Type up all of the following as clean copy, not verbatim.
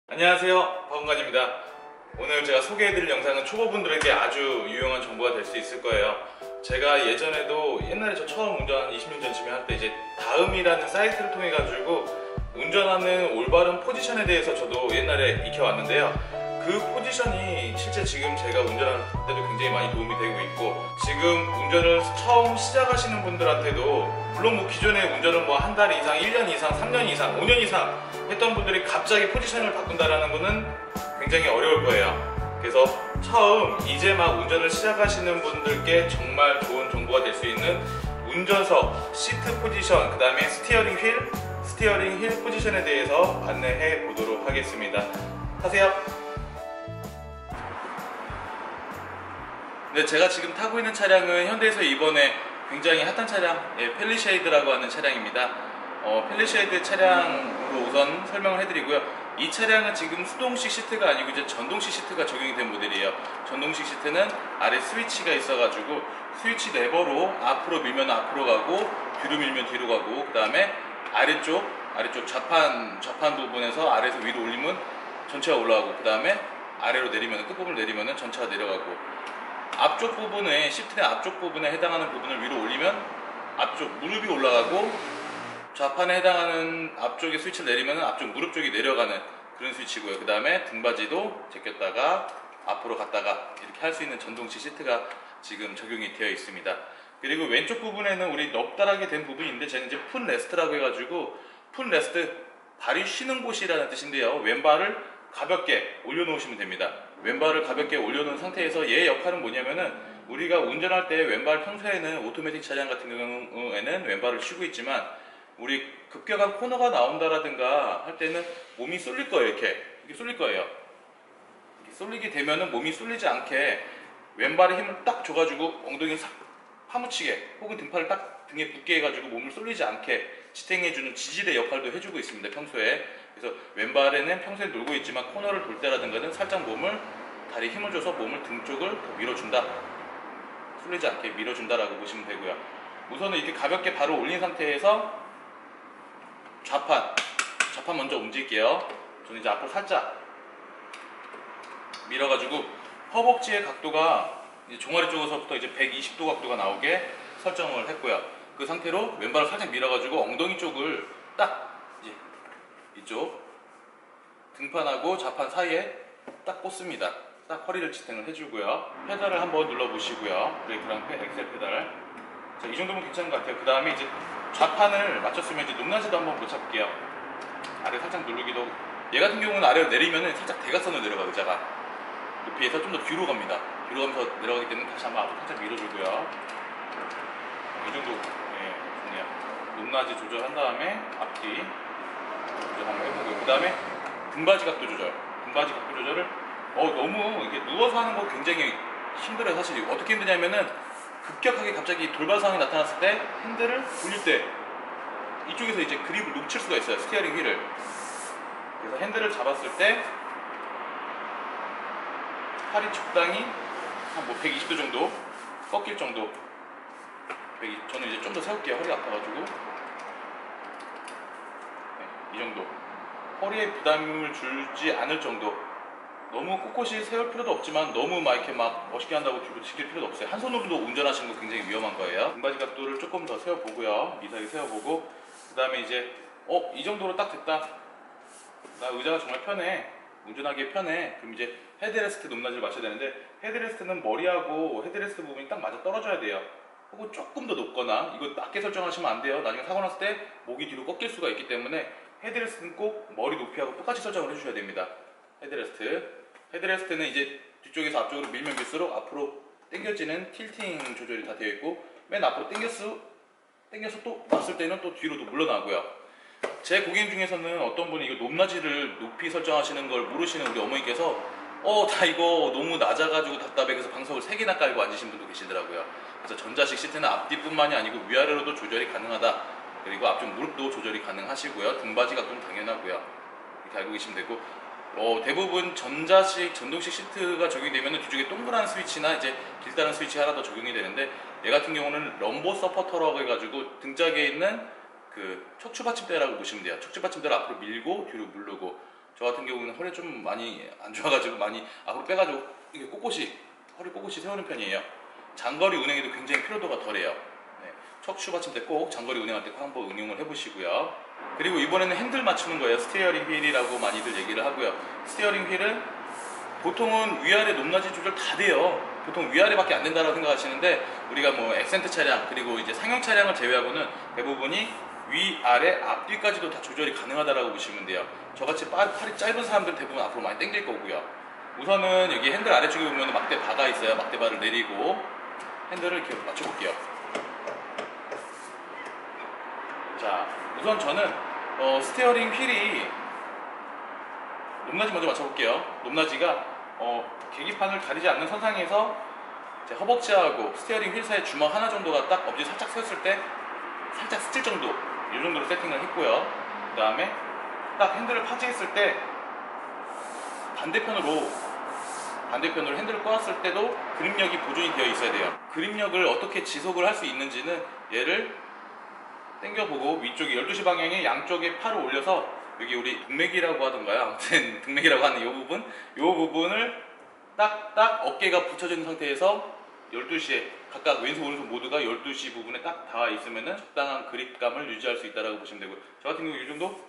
안녕하세요, 박은관입니다. 오늘 제가 소개해드릴 영상은 초보분들에게 아주 유용한 정보가 될 수 있을 거예요. 제가 예전에도 옛날에 저 처음 운전 20년 전쯤에 할 때 이제 다음이라는 사이트를 통해 가지고 운전하는 올바른 포지션에 대해서 저도 옛날에 익혀왔는데요. 그 포지션이 실제 지금 제가 운전할 때도 굉장히 많이 도움이 되고 있고, 지금 운전을 처음 시작하시는 분들한테도 물론 뭐 기존에 운전을 뭐 한 달 이상, 1년 이상, 3년 이상, 5년 이상 했던 분들이 갑자기 포지션을 바꾼다라는 거는 굉장히 어려울 거예요. 그래서 처음 이제 막 운전을 시작하시는 분들께 정말 좋은 정보가 될 수 있는 운전석, 시트 포지션, 그 다음에 스티어링 휠 포지션에 대해서 안내해 보도록 하겠습니다. 타세요. 네, 제가 지금 타고 있는 차량은 현대에서 이번에 굉장히 핫한 차량, 펠리쉐이드라고 하는 차량입니다. 펠리쉐이드 차량으로 우선 설명을 해드리고요. 이 차량은 지금 수동식 시트가 아니고 이제 전동식 시트가 적용이 된 모델이에요. 전동식 시트는 아래 스위치가 있어가지고 스위치 레버로 앞으로 밀면 앞으로 가고, 뒤로 밀면 뒤로 가고, 그 다음에 아래쪽 좌판 부분에서 아래에서 위로 올리면 전체가 올라가고, 그 다음에 아래로 내리면 끝부분을 내리면 전체가 내려가고, 앞쪽 부분에 시트의 앞쪽 부분에 해당하는 부분을 위로 올리면 앞쪽 무릎이 올라가고, 좌판에 해당하는 앞쪽에 스위치를 내리면 앞쪽 무릎 쪽이 내려가는 그런 스위치고요. 그 다음에 등받이도 제꼈다가 앞으로 갔다가 이렇게 할 수 있는 전동식 시트가 지금 적용이 되어 있습니다. 그리고 왼쪽 부분에는 우리 넙다랗게 된 부분이 있는데, 쟤는 이제 풋 레스트라고 해가지고, 풋 레스트, 발이 쉬는 곳이라는 뜻인데요. 왼발을 가볍게 올려놓으시면 됩니다. 왼발을 가볍게 올려놓은 상태에서 얘의 역할은 뭐냐면은, 우리가 운전할 때 왼발, 평소에는 오토매틱 차량 같은 경우에는 왼발을 쉬고 있지만, 우리 급격한 코너가 나온다라든가 할 때는 몸이 쏠릴 거예요. 이렇게 쏠릴 거예요. 이렇게 쏠리게 되면은 몸이 쏠리지 않게 왼발에 힘을 딱 줘가지고 엉덩이를 싹 파묻히게, 혹은 등팔을 딱 등에 붙게 해가지고 몸을 쏠리지 않게 지탱해주는 지지대 역할도 해주고 있습니다, 평소에. 그래서 왼발에는 평소에 놀고 있지만 코너를 돌 때라든가는 살짝 다리에 힘을 줘서 몸을 등 쪽을 더 밀어준다, 쏠리지 않게 밀어준다라고 보시면 되고요. 우선은 이렇게 가볍게 바로 올린 상태에서 좌판 먼저 움직일게요. 저는 이제 앞으로 살짝 밀어가지고 허벅지의 각도가 이제 종아리 쪽에서부터 이제 120도 각도가 나오게 설정을 했고요. 그 상태로 왼발을 살짝 밀어가지고 엉덩이 쪽을 딱 이제 이쪽 등판하고 좌판 사이에 딱 꽂습니다. 딱 허리를 지탱을 해주고요. 페달을 한번 눌러보시고요. 브레이크랑 엑셀 페달. 자, 이 정도면 괜찮은 것 같아요. 그 다음에 이제 좌판을 맞췄으면 이제 높낮이도 한번 못 잡을게요. 아래 살짝 누르기도. 얘 같은 경우는 아래로 내리면은 살짝 대각선으로 내려가, 의자가 높이에서 좀 더 뒤로 갑니다. 뒤로 가면서 내려가기 때문에 다시 한번 앞으로 살짝 밀어주고요. 이 정도, 좋네요. 높낮이 조절한 다음에 앞뒤 조절 한번 해보고요. 그 다음에 등받이 각도 조절을 너무 이렇게 누워서 하는 거 굉장히 힘들어요. 사실 어떻게 힘드냐면은, 급격하게 갑자기 돌발 상황이 나타났을 때 핸들을 돌릴 때 이쪽에서 이제 그립을 놓칠 수가 있어요, 스티어링 휠을. 그래서 핸들을 잡았을 때 팔이 적당히 한 120도 정도 꺾일 정도. 저는 이제 좀 더 세울게요. 허리가 아파가지고. 이 정도. 허리에 부담을 주지 않을 정도. 너무 꼿꼿이 세울 필요도 없지만 너무 막 이렇게 막 멋있게 한다고 뒤로 지킬 필요도 없어요. 한 손으로도 운전하시는 거 굉장히 위험한 거예요. 등받이 각도를 조금 더 세워보고요. 미세하게 세워보고, 그 다음에 이제 이 정도로 딱 됐다. 나 의자가 정말 편해, 운전하기에 편해. 그럼 이제 헤드레스트 높낮이를 맞춰야 되는데, 헤드레스트는 머리하고 헤드레스트 부분이 딱 맞아 떨어져야 돼요. 혹은 조금 더 높거나, 이거 낮게 설정하시면 안 돼요. 나중에 사고 났을 때 목이 뒤로 꺾일 수가 있기 때문에 헤드레스트는 꼭 머리 높이하고 똑같이 설정을 해주셔야 됩니다. 헤드레스트는 이제 뒤쪽에서 앞쪽으로 밀면 밀수록 앞으로 당겨지는 틸팅 조절이 다 되어 있고, 맨 앞으로 당겨서 또 놨을 때는 또 뒤로 또 물러나고요. 제 고객님 중에서는 어떤 분이 이거 높낮이를 높이 설정하시는 걸 모르시는 우리 어머니께서 다 이거 너무 낮아가지고 답답해, 그래서 방석을 3개나 깔고 앉으신 분도 계시더라고요. 그래서 전자식 시트는 앞뒤뿐만이 아니고 위아래로도 조절이 가능하다. 그리고 앞쪽 무릎도 조절이 가능하시고요. 등받이 각도는 당연하고요. 이렇게 알고 계시면 되고, 대부분 전동식 시트가 적용이 되면 뒤쪽에 동그란 스위치나 이제 길다란 스위치 하나 더 적용이 되는데, 얘 같은 경우는 럼보 서포터라고 해가지고 등짝에 있는 그 척추 받침대라고 보시면 돼요. 척추 받침대를 앞으로 밀고 뒤로 누르고, 저 같은 경우는 허리 좀 많이 안 좋아가지고 많이 앞으로 빼가지고 이게 허리 꼿꼿이 세우는 편이에요. 장거리 운행에도 굉장히 피로도가 덜해요. 네, 척추 받침대 꼭 장거리 운행할 때 꼭 한번 응용을 해보시고요. 그리고 이번에는 핸들 맞추는 거예요. 스티어링 휠이라고 많이들 얘기를 하고요. 스티어링 휠은 보통은 위아래 높낮이 조절 다 돼요. 보통 위아래밖에 안 된다고 생각하시는데 우리가 뭐 액센트 차량 그리고 이제 상용 차량을 제외하고는 대부분이 위아래 앞뒤까지도 다 조절이 가능하다고 보시면 돼요. 저같이 팔이 짧은 사람들은 대부분 앞으로 많이 당길 거고요. 우선은 여기 핸들 아래쪽에 보면 막대 바가 있어요. 막대바를 내리고 핸들을 이렇게 맞춰볼게요. 자, 우선 저는 스티어링 휠이 높낮이 먼저 맞춰볼게요. 높낮이가 계기판을 가리지 않는 선상에서 제 허벅지하고 스티어링 휠 사이 주먹 하나 정도가 딱 엄지 살짝 세웠을 때 살짝 스칠 정도, 이 정도로 세팅을 했고요. 그 다음에 딱 핸들을 파지했을 때 반대편으로 핸들을 꼬았을 때도 그립력이 보존이 되어 있어야 돼요. 그립력을 어떻게 지속을 할 수 있는지는 얘를 당겨보고 위쪽에 12시 방향에 양쪽에 팔을 올려서 여기 우리 동맥이라고 하던가요? 아무튼 동맥이라고 하는 이 부분을 딱 어깨가 붙여져 있는 상태에서 12시에 각각 왼손 오른손 모두가 12시 부분에 딱 닿아 있으면 적당한 그립감을 유지할 수 있다고 보시면 되고요. 저 같은 경우 이 정도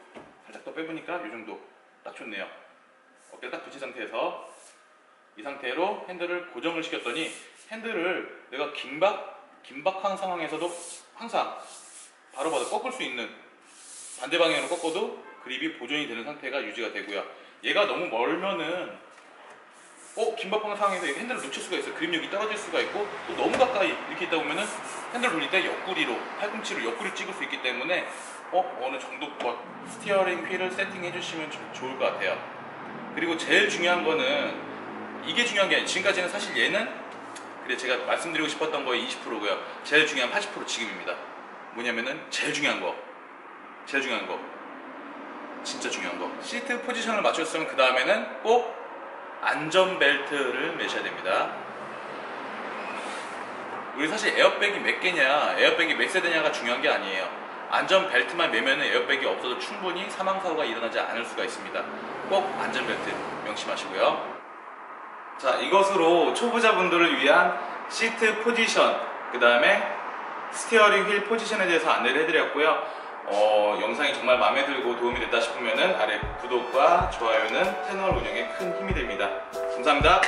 살짝 더 빼보니까 이 정도 딱 좋네요. 어깨를 딱 붙인 상태에서 이 상태로 핸들을 고정을 시켰더니 핸들을 내가 긴박한 상황에서도 항상 바로바로 꺾을 수 있는 반대 방향으로 꺾어도 그립이 보존이 되는 상태가 유지가 되고요. 얘가 너무 멀면은 긴박한 상황에서 핸들을 놓칠 수가 있어요. 그립력이 떨어질 수가 있고 또 너무 가까이 이렇게 있다 보면은 핸들 돌릴 때 옆구리로 팔꿈치로 옆구리를 찍을 수 있기 때문에 어느 정도 스티어링 휠을 세팅해 주시면 좀 좋을 것 같아요. 그리고 제일 중요한 거는 이게 중요한 게 아니에요. 지금까지는 사실 얘는 제가 말씀드리고 싶었던 거의 20%고요. 제일 중요한 80% 지금입니다. 뭐냐면은 제일 중요한 거 진짜 중요한 거 시트 포지션을 맞췄으면 그 다음에는 꼭 안전벨트를 매셔야 됩니다. 우리 사실 에어백이 몇 개냐 에어백이 몇 세대냐가 중요한 게 아니에요. 안전벨트만 매면 에어백이 없어도 충분히 사망사고가 일어나지 않을 수가 있습니다. 꼭 안전벨트 명심하시고요. 자, 이것으로 초보자분들을 위한 시트 포지션 그 다음에 스티어링 휠 포지션에 대해서 안내를 해드렸고요. 영상이 정말 마음에 들고 도움이 됐다 싶으면 아래 구독과 좋아요는 채널 운영에 큰 힘이 됩니다. 감사합니다.